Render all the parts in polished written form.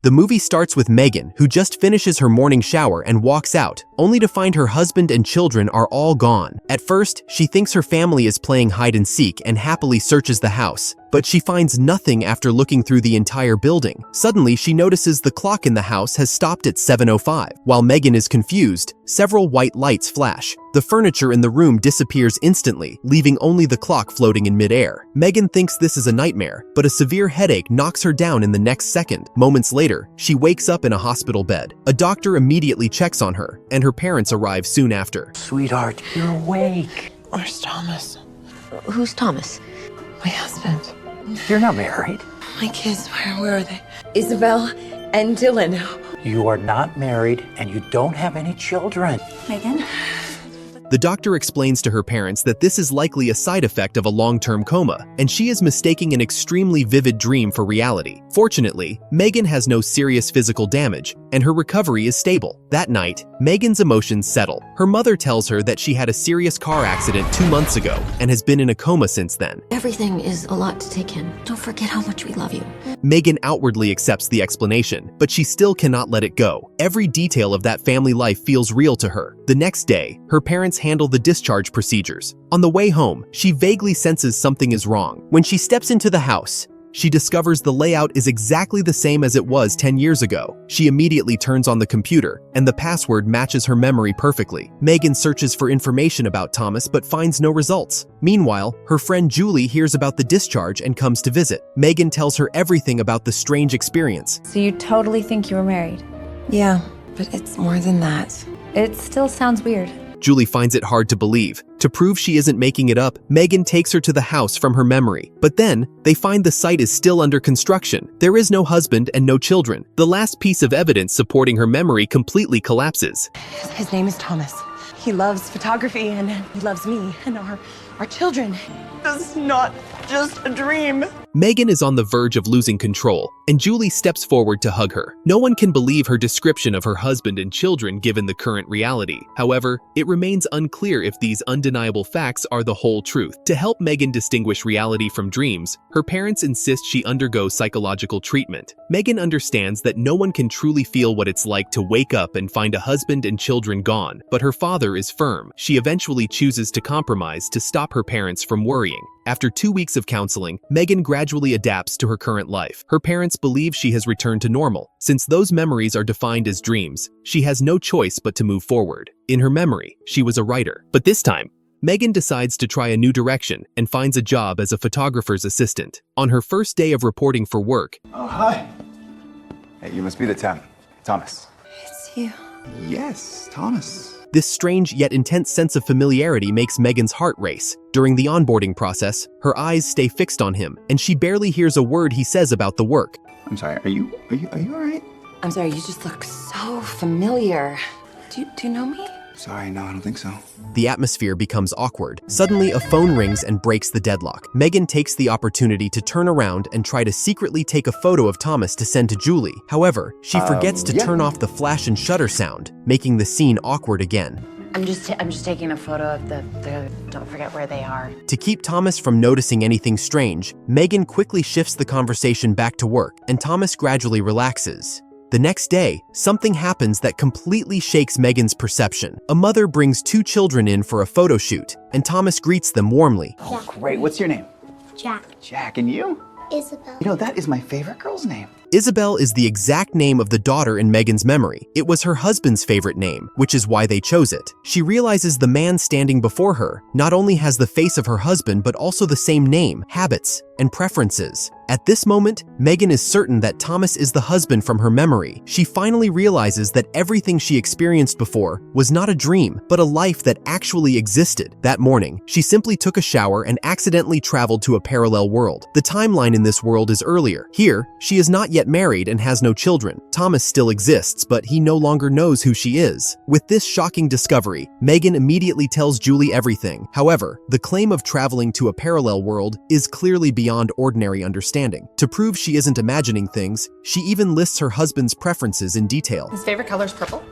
The movie starts with Megan, who just finishes her morning shower and walks out, only to find her husband and children are all gone. At first, she thinks her family is playing hide and seek and happily searches the house, but she finds nothing after looking through the entire building. Suddenly, she notices the clock in the house has stopped at 7:05. While Megan is confused, several white lights flash. The furniture in the room disappears instantly, leaving only the clock floating in midair. Megan thinks this is a nightmare, but a severe headache knocks her down in the next second. Moments later, she wakes up in a hospital bed. A doctor immediately checks on her, and her parents arrive soon after. Sweetheart, you're awake. Where's Thomas? Who's Thomas? My husband. You're not married. My kids, where are they? Isabel and Dylan. You are not married, and you don't have any children. Megan? The doctor explains to her parents that this is likely a side effect of a long-term coma, and she is mistaking an extremely vivid dream for reality. Fortunately, Megan has no serious physical damage, and her recovery is stable. That night, Megan's emotions settle. Her mother tells her that she had a serious car accident 2 months ago and has been in a coma since then. Everything is a lot to take in. Don't forget how much we love you. Megan outwardly accepts the explanation, but she still cannot let it go. Every detail of that family life feels real to her. The next day, her parents handle the discharge procedures. On the way home, she vaguely senses something is wrong. When she steps into the house, she discovers the layout is exactly the same as it was 10 years ago. She immediately turns on the computer, and the password matches her memory perfectly. Megan searches for information about Thomas but finds no results. Meanwhile, her friend Julie hears about the discharge and comes to visit. Megan tells her everything about the strange experience. So you totally think you were married? Yeah, but it's more than that. It still sounds weird. Julie finds it hard to believe. To prove she isn't making it up, Megan takes her to the house from her memory. But then, they find the site is still under construction. There is no husband and no children. The last piece of evidence supporting her memory completely collapses. His name is Thomas. He loves photography and he loves me and our children. This is not just a dream. Megan is on the verge of losing control, and Julie steps forward to hug her. No one can believe her description of her husband and children given the current reality. However, it remains unclear if these undeniable facts are the whole truth. To help Megan distinguish reality from dreams, her parents insist she undergo psychological treatment. Megan understands that no one can truly feel what it's like to wake up and find a husband and children gone, but her father is firm. She eventually chooses to compromise to stop her parents from worrying. After 2 weeks of counseling, Megan gradually adapts to her current life. Her parents believe she has returned to normal. Since those memories are defined as dreams, she has no choice but to move forward. In her memory, she was a writer. But this time, Megan decides to try a new direction and finds a job as a photographer's assistant. On her first day of reporting for work, Oh, hi. Hey, you must be the temp. Thomas. It's you. Yes, Thomas. this strange yet intense sense of familiarity makes Megan's heart race. During the onboarding process, her eyes stay fixed on him, and she barely hears a word he says about the work. I'm sorry, are you all right? I'm sorry, you just look so familiar. Do you know me? Sorry, no, I don't think so. The atmosphere becomes awkward. Suddenly, a phone rings and breaks the deadlock. Megan takes the opportunity to turn around and try to secretly take a photo of Thomas to send to Julie. However, she forgets to turn off the flash and shutter sound, making the scene awkward again. I'm just taking a photo of the don't forget where they are. To keep Thomas from noticing anything strange, Megan quickly shifts the conversation back to work, and Thomas gradually relaxes. The next day, something happens that completely shakes Megan's perception. A mother brings 2 children in for a photo shoot, and Thomas greets them warmly. Oh, great. What's your name? Jack. Jack, and you? Isabel. You know, that is my favorite girl's name. Isabel is the exact name of the daughter in Megan's memory. It was her husband's favorite name, which is why they chose it. She realizes the man standing before her not only has the face of her husband but also the same name, habits, and preferences. At this moment, Megan is certain that Thomas is the husband from her memory. She finally realizes that everything she experienced before was not a dream, but a life that actually existed. That morning, she simply took a shower and accidentally traveled to a parallel world. The timeline in this world is earlier. Here, she is not yet married and has no children. Thomas still exists, but he no longer knows who she is. With this shocking discovery, Megan immediately tells Julie everything. However, the claim of traveling to a parallel world is clearly beyond ordinary understanding. To prove she isn't imagining things, she even lists her husband's preferences in detail. His favorite color is purple?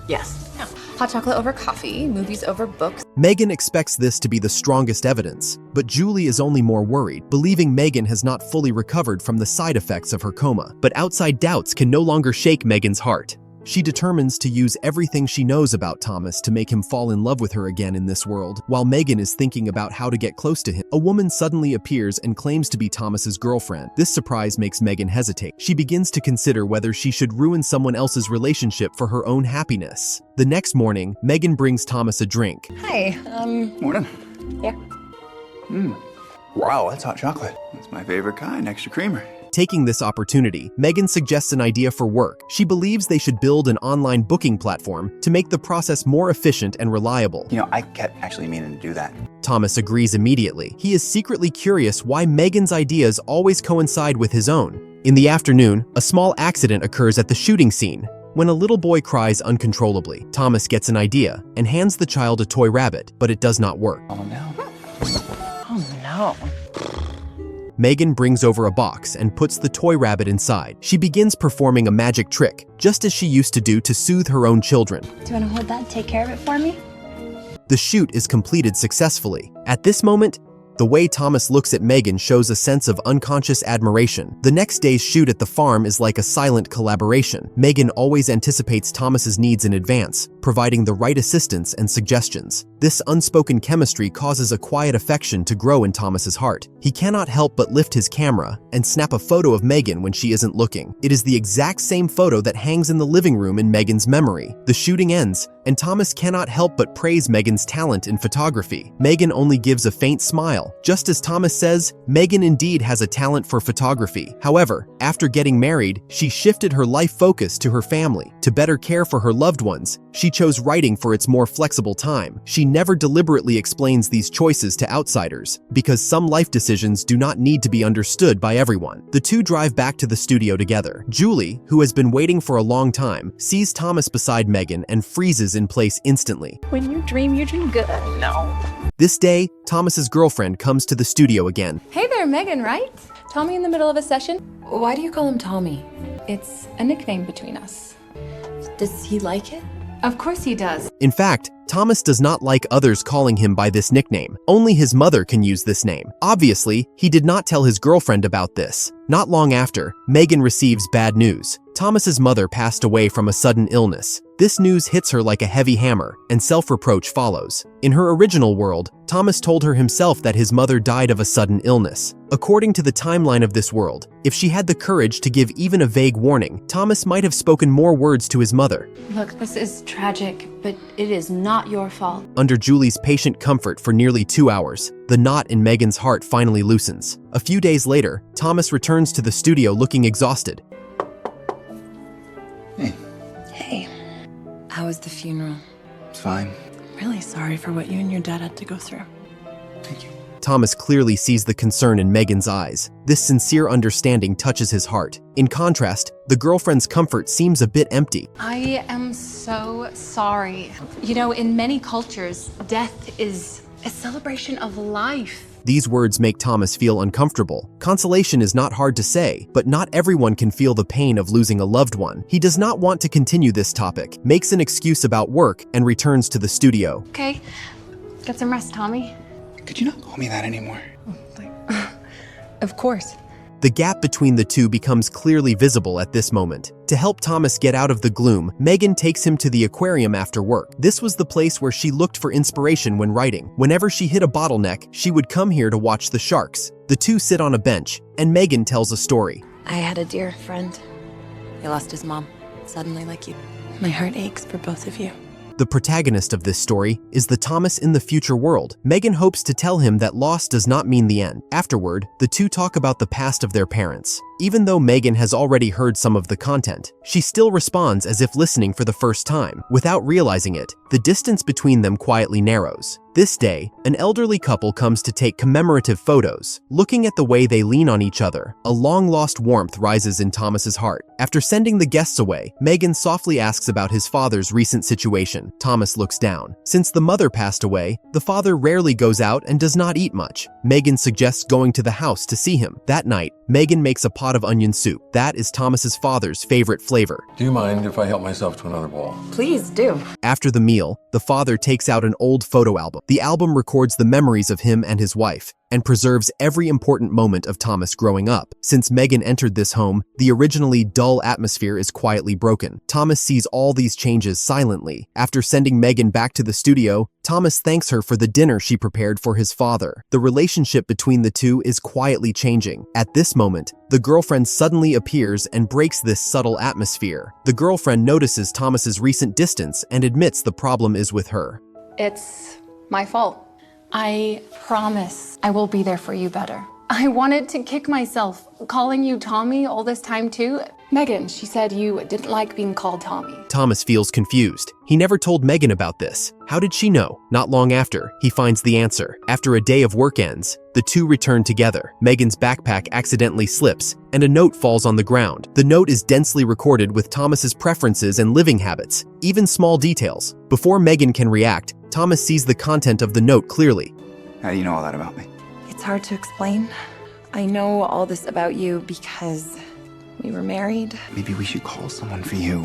Yes. No. Hot chocolate over coffee, movies over books. Megan expects this to be the strongest evidence, but Julie is only more worried, believing Megan has not fully recovered from the side effects of her coma. But outside doubts can no longer shake Megan's heart. She determines to use everything she knows about Thomas to make him fall in love with her again in this world. While Megan is thinking about how to get close to him, a woman suddenly appears and claims to be Thomas's girlfriend. This surprise makes Megan hesitate. She begins to consider whether she should ruin someone else's relationship for her own happiness. The next morning, Megan brings Thomas a drink. Hi, Morning. here. Wow, that's hot chocolate. That's my favorite kind, extra creamer. Taking this opportunity, Megan suggests an idea for work. She believes they should build an online booking platform to make the process more efficient and reliable. You know, I kept actually meaning to do that. Thomas agrees immediately. He is secretly curious why Megan's ideas always coincide with his own. In the afternoon, a small accident occurs at the shooting scene. When a little boy cries uncontrollably, Thomas gets an idea and hands the child a toy rabbit, but it does not work. Oh no. Oh no. Megan brings over a box and puts the toy rabbit inside. She begins performing a magic trick, just as she used to do to soothe her own children. Do you want to hold that? Take care of it for me? The shoot is completed successfully. At this moment, the way Thomas looks at Megan shows a sense of unconscious admiration. The next day's shoot at the farm is like a silent collaboration. Megan always anticipates Thomas's needs in advance, providing the right assistance and suggestions. This unspoken chemistry causes a quiet affection to grow in Thomas's heart. He cannot help but lift his camera and snap a photo of Megan when she isn't looking. It is the exact same photo that hangs in the living room in Megan's memory. The shooting ends, and Thomas cannot help but praise Megan's talent in photography. Megan only gives a faint smile. Just as Thomas says, Megan indeed has a talent for photography. However, after getting married, she shifted her life focus to her family. To better care for her loved ones, she chose writing for its more flexible time. She never deliberately explains these choices to outsiders, because some life decisions do not need to be understood by everyone. The two drive back to the studio together. Julie, who has been waiting for a long time, sees Thomas beside Megan and freezes in place instantly. When you dream good. No. This day, Thomas's girlfriend comes to the studio again. Hey there, Megan, right? Tommy in the middle of a session? Why do you call him Tommy? It's a nickname between us. Does he like it? Of course he does. In fact, Thomas does not like others calling him by this nickname. Only his mother can use this name. Obviously, he did not tell his girlfriend about this. Not long after, Megan receives bad news. Thomas's mother passed away from a sudden illness. This news hits her like a heavy hammer, and self-reproach follows. In her original world, Thomas told her himself that his mother died of a sudden illness. According to the timeline of this world, if she had the courage to give even a vague warning, Thomas might have spoken more words to his mother. Look, this is tragic, but it is not your fault. Under Julie's patient comfort for nearly 2 hours, the knot in Megan's heart finally loosens. A few days later, Thomas returns to the studio looking exhausted. Hey. How was the funeral? It's fine. I'm really sorry for what you and your dad had to go through. Thank you. Thomas clearly sees the concern in Megan's eyes. This sincere understanding touches his heart. In contrast, the girlfriend's comfort seems a bit empty. I am so sorry. You know, in many cultures, death is a celebration of life. These words make Thomas feel uncomfortable. Consolation is not hard to say, but not everyone can feel the pain of losing a loved one. He does not want to continue this topic, makes an excuse about work, and returns to the studio. Okay, get some rest, Tommy. Could you not call me that anymore? Of course. The gap between the two becomes clearly visible at this moment. To help Thomas get out of the gloom, Megan takes him to the aquarium after work. This was the place where she looked for inspiration when writing. Whenever she hit a bottleneck, she would come here to watch the sharks. The two sit on a bench, and Megan tells a story. I had a dear friend. He lost his mom, suddenly like you. My heart aches for both of you. The protagonist of this story is the Thomas in the future world. Megan hopes to tell him that loss does not mean the end. Afterward, the two talk about the past of their parents. Even though Megan has already heard some of the content, she still responds as if listening for the first time. Without realizing it, the distance between them quietly narrows. This day, an elderly couple comes to take commemorative photos. Looking at the way they lean on each other, a long-lost warmth rises in Thomas's heart. After sending the guests away, Megan softly asks about his father's recent situation. Thomas looks down. Since the mother passed away, the father rarely goes out and does not eat much. Megan suggests going to the house to see him. That night, Megan makes a pot of onion soup. That is Thomas's father's favorite flavor. Do you mind if I help myself to another bowl? Please do. After the meal, the father takes out an old photo album. The album records the memories of him and his wife and preserves every important moment of Thomas growing up. Since Megan entered this home, the originally dull atmosphere is quietly broken. Thomas sees all these changes silently. After sending Megan back to the studio, Thomas thanks her for the dinner she prepared for his father. The relationship between the two is quietly changing. At this moment, the girlfriend suddenly appears and breaks this subtle atmosphere. The girlfriend notices Thomas's recent distance and admits the problem is with her. It's my fault. I promise I will be there for you better. I wanted to kick myself calling you Tommy all this time too. Megan, she said you didn't like being called Tommy. Thomas feels confused. He never told Megan about this. How did she know? Not long after, he finds the answer. After a day of work ends, the two return together. Megan's backpack accidentally slips, and a note falls on the ground. The note is densely recorded with Thomas's preferences and living habits, even small details. Before Megan can react, Thomas sees the content of the note clearly. How do you know all that about me? It's hard to explain. I know all this about you because we were married. Maybe we should call someone for you.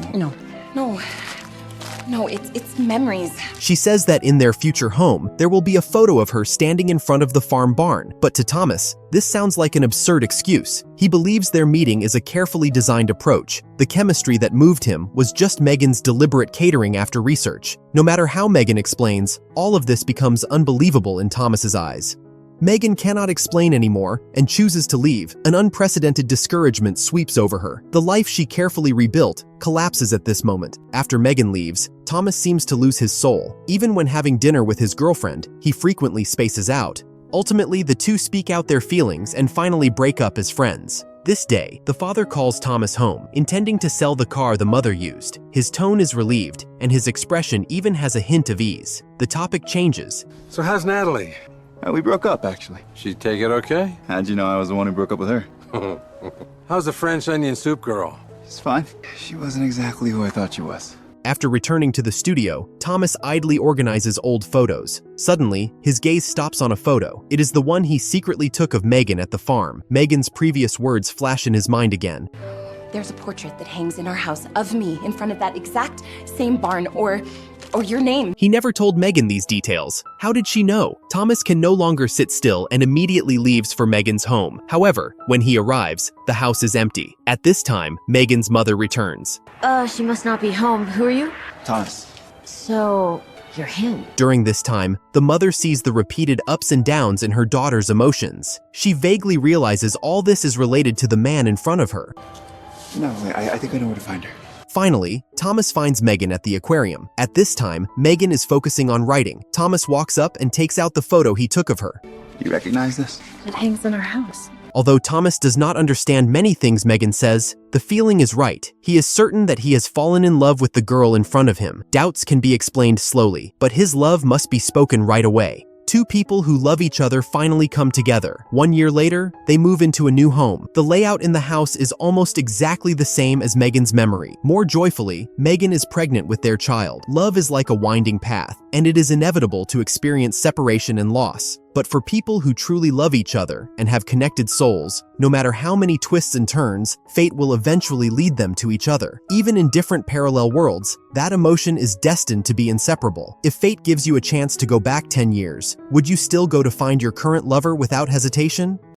No, it's memories. She says that in their future home, there will be a photo of her standing in front of the farm barn. But to Thomas, this sounds like an absurd excuse. He believes their meeting is a carefully designed approach. The chemistry that moved him was just Megan's deliberate catering after research. No matter how Megan explains, all of this becomes unbelievable in Thomas's eyes. Megan cannot explain anymore and chooses to leave. An unprecedented discouragement sweeps over her. The life she carefully rebuilt collapses at this moment. After Megan leaves, Thomas seems to lose his soul. Even when having dinner with his girlfriend, he frequently spaces out. Ultimately, the two speak out their feelings and finally break up as friends. This day, the father calls Thomas home, intending to sell the car the mother used. His tone is relieved, and his expression even has a hint of ease. The topic changes. So how's Natalie? We broke up, actually. She take it okay? How'd you know I was the one who broke up with her? How's the French onion soup girl? She's fine. She wasn't exactly who I thought she was. After returning to the studio, Thomas idly organizes old photos. Suddenly, his gaze stops on a photo. It is the one he secretly took of Megan at the farm. Megan's previous words flash in his mind again. There's a portrait that hangs in our house of me in front of that exact same barn or your name. He never told Megan these details. How did she know? Thomas can no longer sit still and immediately leaves for Megan's home. However, when he arrives, the house is empty. At this time, Megan's mother returns. She must not be home. Who are you? Thomas. So, you're him. During this time, the mother sees the repeated ups and downs in her daughter's emotions. She vaguely realizes all this is related to the man in front of her. No, wait, I think I know where to find her. Finally, Thomas finds Megan at the aquarium. At this time, Megan is focusing on writing. Thomas walks up and takes out the photo he took of her. You recognize this? It hangs in our house. Although Thomas does not understand many things Megan says, the feeling is right. He is certain that he has fallen in love with the girl in front of him. Doubts can be explained slowly, but his love must be spoken right away. Two people who love each other finally come together. 1 year later, they move into a new home. The layout in the house is almost exactly the same as Megan's memory. More joyfully, Megan is pregnant with their child. Love is like a winding path, and it is inevitable to experience separation and loss. But for people who truly love each other and have connected souls, no matter how many twists and turns, fate will eventually lead them to each other. Even in different parallel worlds, that emotion is destined to be inseparable. If fate gives you a chance to go back 10 years, would you still go to find your current lover without hesitation?